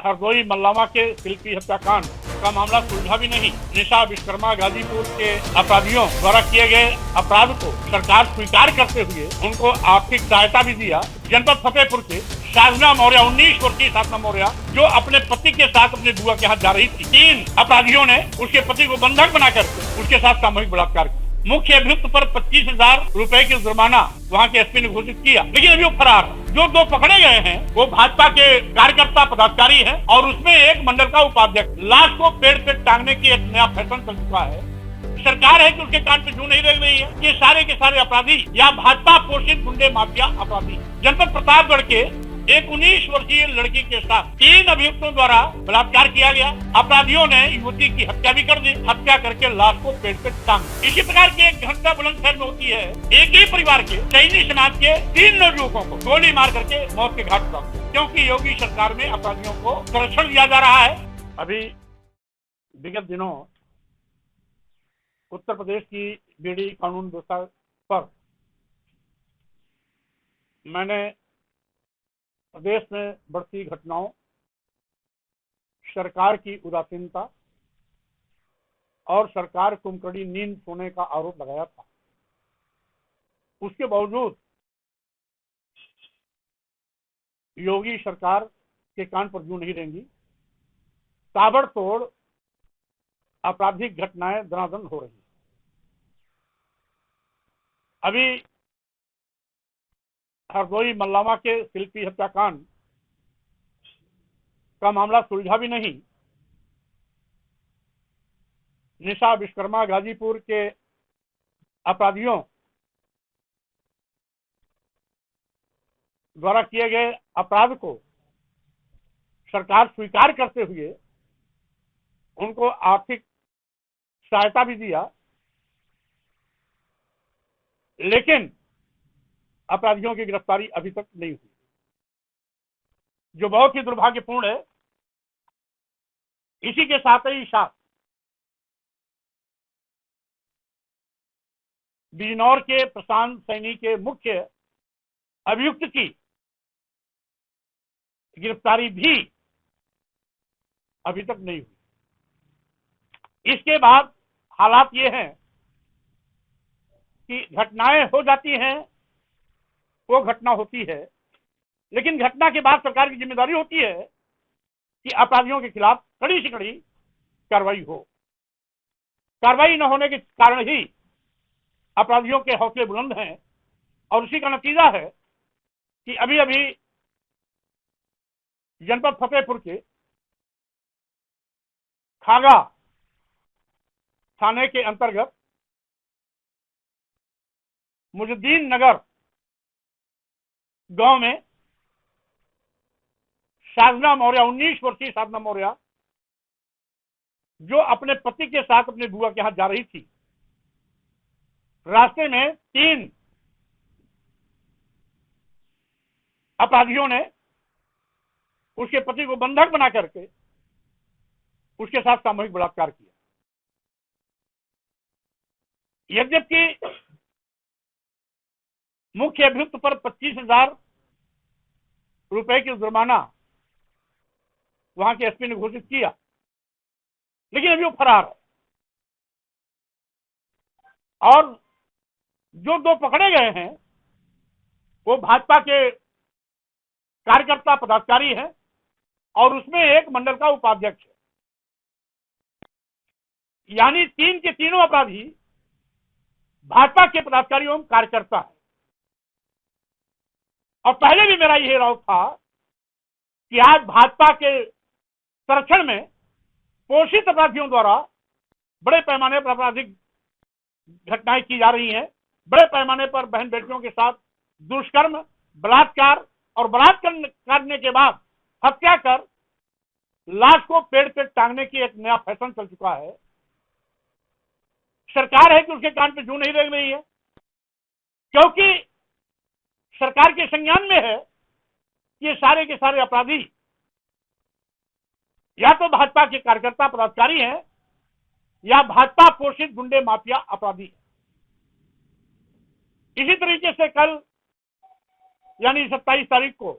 हरदोई मल्लावा के शिल्पी हत्याकांड का मामला सुलझा भी नहीं। निशा विश्वकर्मा गाजीपुर के अपराधियों द्वारा किए गए अपराध को सरकार स्वीकार करते हुए उनको आर्थिक सहायता भी दिया। जनपद फतेहपुर के साधना मौर्य 19 वर्षीय साधना मौर्य जो अपने पति के साथ अपने बुआ के यहाँ जा रही थी, 3 अपराधियों ने उसके पति को बंधक बनाकर उसके साथ सामूहिक बलात्कार किया। मुख्य अभियुक्त पर 25,000 रुपए की जुर्माना वहाँ के एसपी ने घोषित किया, लेकिन अभी वो फरार है। जो 2 पकड़े गए हैं वो भाजपा के कार्यकर्ता पदाधिकारी हैं और उसमें एक मंडल का उपाध्यक्ष। लाश को पेड़ पे टांगने की एक नया फैशन चल चुका है। सरकार है कि उसके कान पे जू नहीं रह रही है। ये सारे के सारे अपराधी या भाजपा पोषित गुंडे माफिया अपराधी। जनपद प्रतापगढ़ के एक 19 वर्षीय लड़की के साथ 3 अभियुक्तों द्वारा बलात्कार किया गया। अपराधियों ने युवती की हत्या भी कर दी। हत्या करके लाश को पेड़ पे टांग। इसी प्रकार की एक घटना बुलंदशहर में होती है। एक ही परिवार के चैनी शनाख्त के 3 नवयुवकों को गोली मार करके मौत के घाट उतार दिया, क्योंकि योगी सरकार में अपराधियों को संरक्षण दिया जा रहा है। अभी विगत दिनों उत्तर प्रदेश की बीड़ी कानून व्यवस्था पर मैंने प्रदेश में बढ़ती घटनाओं, सरकार की उदासीनता और सरकार कुंभकर्ण नींद सोने का आरोप लगाया था। उसके बावजूद योगी सरकार के कान पर जू नहीं रहेंगी। ताबड़तोड़ आपराधिक घटनाएं दनादन हो रही। अभी हरदोई मल्लावा के शिल्पी हत्याकांड का मामला सुलझा भी नहीं। निशा विश्वकर्मा गाजीपुर के अपराधियों द्वारा किए गए अपराध को सरकार स्वीकार करते हुए उनको आर्थिक सहायता भी दिया, लेकिन अपराधियों की गिरफ्तारी अभी तक नहीं हुई, जो बहुत ही दुर्भाग्यपूर्ण है। इसी के साथ ही साथ बिजनौर के प्रशांत सैनी के मुख्य अभियुक्त की गिरफ्तारी भी अभी तक नहीं हुई। इसके बाद हालात ये हैं कि घटनाएं हो जाती हैं, वो घटना होती है, लेकिन घटना के बाद सरकार की जिम्मेदारी होती है कि अपराधियों के खिलाफ कड़ी से कड़ी कार्रवाई हो। कार्रवाई न होने के कारण ही अपराधियों के हौसले बुलंद हैं और उसी का नतीजा है कि अभी अभी जनपद फतेहपुर के खागा थाने के अंतर्गत मुजुद्दीन नगर गांव में साधना मौर्य 19 वर्षीय साधना मौर्य जो अपने पति के साथ अपने बुआ के यहाँ जा रही थी, रास्ते में 3 अपराधियों ने उसके पति को बंधक बना करके उसके साथ सामूहिक बलात्कार किया। यद्यपि मुख्य अभियुक्त पर 25,000 रुपए की जुर्माना वहां के एसपी ने घोषित किया, लेकिन अभी वो फरार है। और जो 2 पकड़े गए हैं वो भाजपा के कार्यकर्ता पदाधिकारी हैं और उसमें एक मंडल का उपाध्यक्ष है। यानी 3 के तीनों अपराधी भाजपा के पदाधिकारी एवं कार्यकर्ता है। और पहले भी मेरा यह राय था कि आज भाजपा के संरक्षण में पोषित अपराधियों द्वारा बड़े पैमाने पर आपराधिक घटनाएं की जा रही हैं। बड़े पैमाने पर बहन बेटियों के साथ दुष्कर्म, बलात्कार और बलात्कार करने के बाद हत्या कर लाश को पेड़ पे टांगने की एक नया फैशन चल चुका है। सरकार है कि उसके कान पे जू नहीं रह रही है, क्योंकि सरकार के संज्ञान में है ये सारे के सारे अपराधी या तो भाजपा के कार्यकर्ता पदाधिकारी हैं या भाजपा पोषित गुंडे माफिया अपराधी हैं। इसी तरीके से कल यानी 27 तारीख को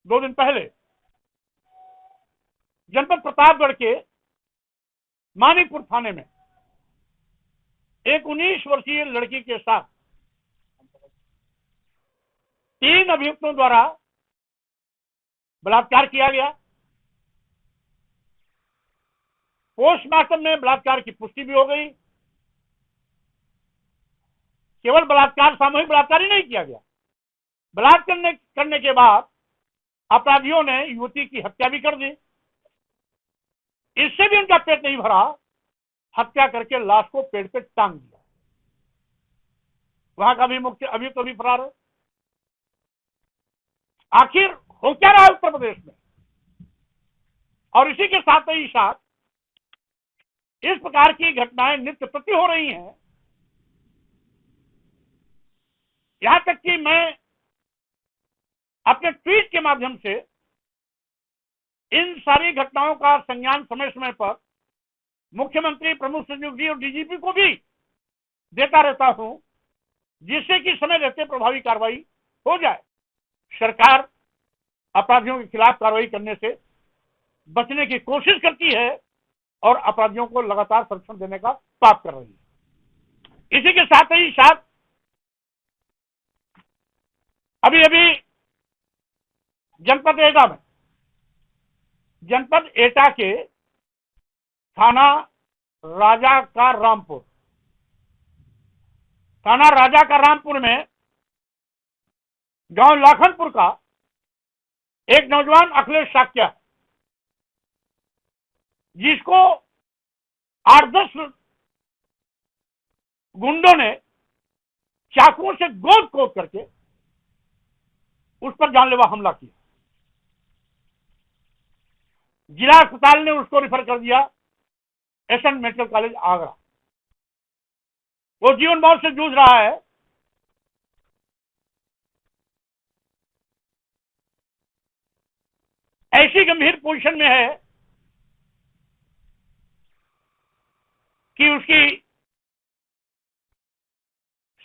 2 दिन पहले जनपद प्रतापगढ़ के मानिकपुर थाने में एक 19 वर्षीय लड़की के साथ 3 अभियुक्तों द्वारा बलात्कार किया गया। पोस्टमार्टम में बलात्कार की पुष्टि भी हो गई। केवल बलात्कार, सामूहिक बलात्कार ही नहीं किया गया, बलात्कार करने के बाद अपराधियों ने युवती की हत्या भी कर दी। इससे भी उनका पेट नहीं भरा, हत्या करके लाश को पेड़ पे टांग दिया। वहां का भी मुख्य अभियुक्त भी फरार है। आखिर हो क्या रहा है उत्तर प्रदेश में? और इसी के साथ ही साथ इस प्रकार की घटनाएं नित्य प्रति हो रही हैं। यहां तक कि मैं अपने ट्वीट के माध्यम से इन सारी घटनाओं का संज्ञान समय समय पर मुख्यमंत्री, प्रमुख सचिव जी और डीजीपी को भी देता रहता हूं, जिससे कि समय रहते प्रभावी कार्रवाई हो जाए। सरकार अपराधियों के खिलाफ कार्रवाई करने से बचने की कोशिश करती है और अपराधियों को लगातार संरक्षण देने का पाप कर रही है। इसी के साथ ही साथ अभी अभी जनपद एटा के थाना राजा का रामपुर में गांव लाखनपुर का एक नौजवान अखिलेश साक्या, जिसको 8-10 गुंडों ने चाकुओं से गोद खोद करके उस पर जानलेवा हमला किया। जिला अस्पताल ने उसको रेफर कर दिया एसएन मेडिकल कॉलेज आगरा। वो जीवन मौत से जूझ रहा है। ऐसी गंभीर पोजीशन में है कि उसकी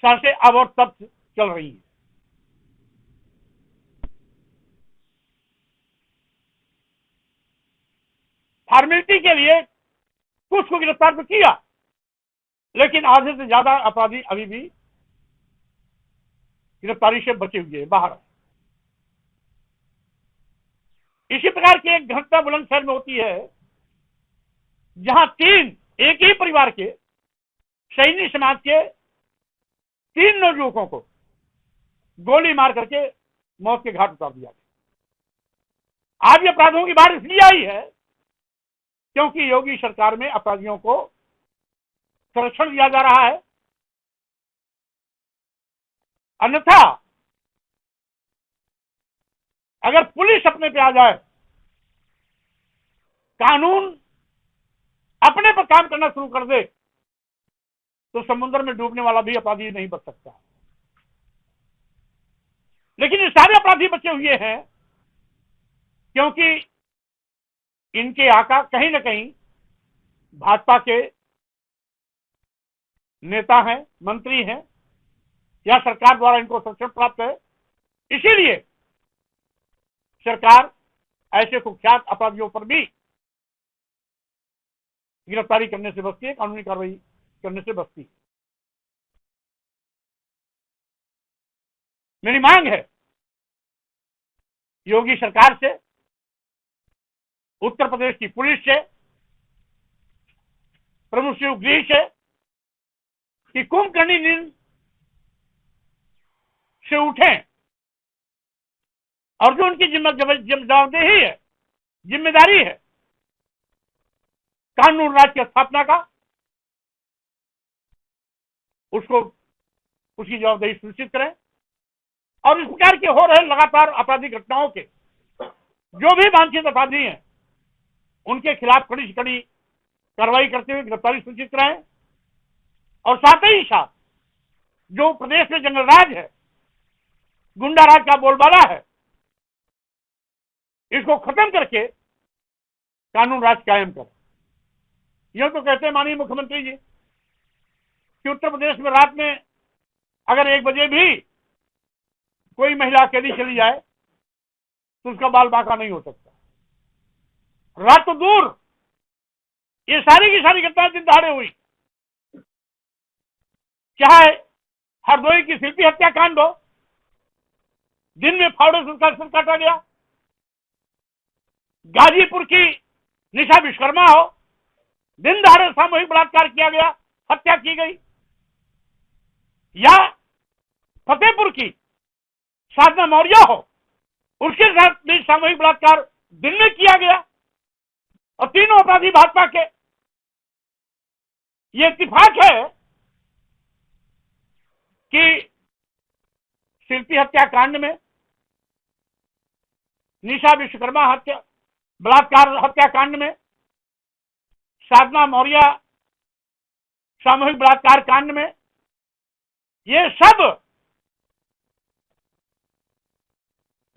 सांसें अब और तब चल रही है। फॉर्मेलिटी के लिए कुछ को गिरफ्तार तो किया, लेकिन आधे से ज्यादा अपराधी अभी भी गिरफ्तारी से बचे हुए बाहर। इसी प्रकार की एक घटना बुलंदशहर में होती है, जहां 3 एक ही परिवार के सैनी समाज के 3 नौजुवकों को गोली मार करके मौत के घाट उतार दिया गया। आज ये अपराधों की बाढ़ इसलिए आई है क्योंकि योगी सरकार में अपराधियों को संरक्षण दिया जा रहा है। अन्यथा अगर पुलिस अपने पे आ जाए, कानून अपने पर काम करना शुरू कर दे, तो समुद्र में डूबने वाला भी अपराधी नहीं बच सकता। लेकिन ये सारे अपराधी बचे हुए हैं क्योंकि इनके आका कहीं ना कहीं भाजपा के नेता हैं, मंत्री हैं, या सरकार द्वारा इनको संरक्षण प्राप्त है। इसीलिए सरकार ऐसे कुख्यात अपराधियों पर भी गिरफ्तारी करने से बचती है, कानूनी कार्रवाई करने से बचती है। मेरी मांग है योगी सरकार से, उत्तर प्रदेश की पुलिस से, प्रमुख सचिव गृह से, कि कुंभकर्णी नींद से उठें और जो उनकी जवाबदेही है, जिम्मेदारी है कानून राज की स्थापना का, उसकी जवाबदेही सुनिश्चित करें। और इस प्रकार के हो रहे लगातार आपराधिक घटनाओं के जो भी वांछित अपराधी हैं, उनके खिलाफ कड़ी से कड़ी कार्रवाई करते हुए गिरफ्तारी सुनिश्चित कराएं। और साथ ही साथ जो प्रदेश में जंगल राज है, गुंडा राज का बोलबाला है, इसको खत्म करके कानून राज कायम करें। यूं तो कहते हैं माननीय मुख्यमंत्री जी कि उत्तर प्रदेश में रात में अगर 1 बजे भी कोई महिला अकेली चली जाए तो उसका बाल बांका नहीं हो सकता। रात दूर ये सारी की सारी घटनाएं दिन दहाड़े हुई, चाहे हरदोई की शिल्पी हत्याकांड हो, दिन में फाउंडेशन का सिर काटा गया, गाजीपुर की निशा विश्वकर्मा हो, दिन दहाड़े सामूहिक बलात्कार किया गया, हत्या की गई, या फतेहपुर की साधना मौर्य हो, उसके साथ भी सामूहिक बलात्कार दिन में किया गया, और तीनों अपराधी भाजपा के। ये इत्तेफाक है कि शिल्पी हत्याकांड में, निशा विश्वकर्मा हत्या बलात्कार हत्याकांड में, साधना मौर्य सामूहिक बलात्कार कांड में, ये सब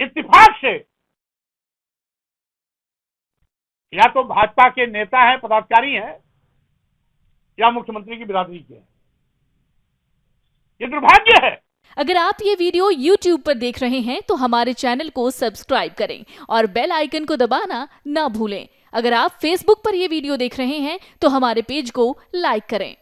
इत्तेफाक से या तो भाजपा के नेता हैं, पदाधिकारी हैं, या मुख्यमंत्री की बिरादरी के हैं। ये दुर्भाग्य है। अगर आप ये वीडियो YouTube पर देख रहे हैं तो हमारे चैनल को सब्सक्राइब करें और बेल आइकन को दबाना ना भूलें। अगर आप Facebook पर ये वीडियो देख रहे हैं तो हमारे पेज को लाइक करें।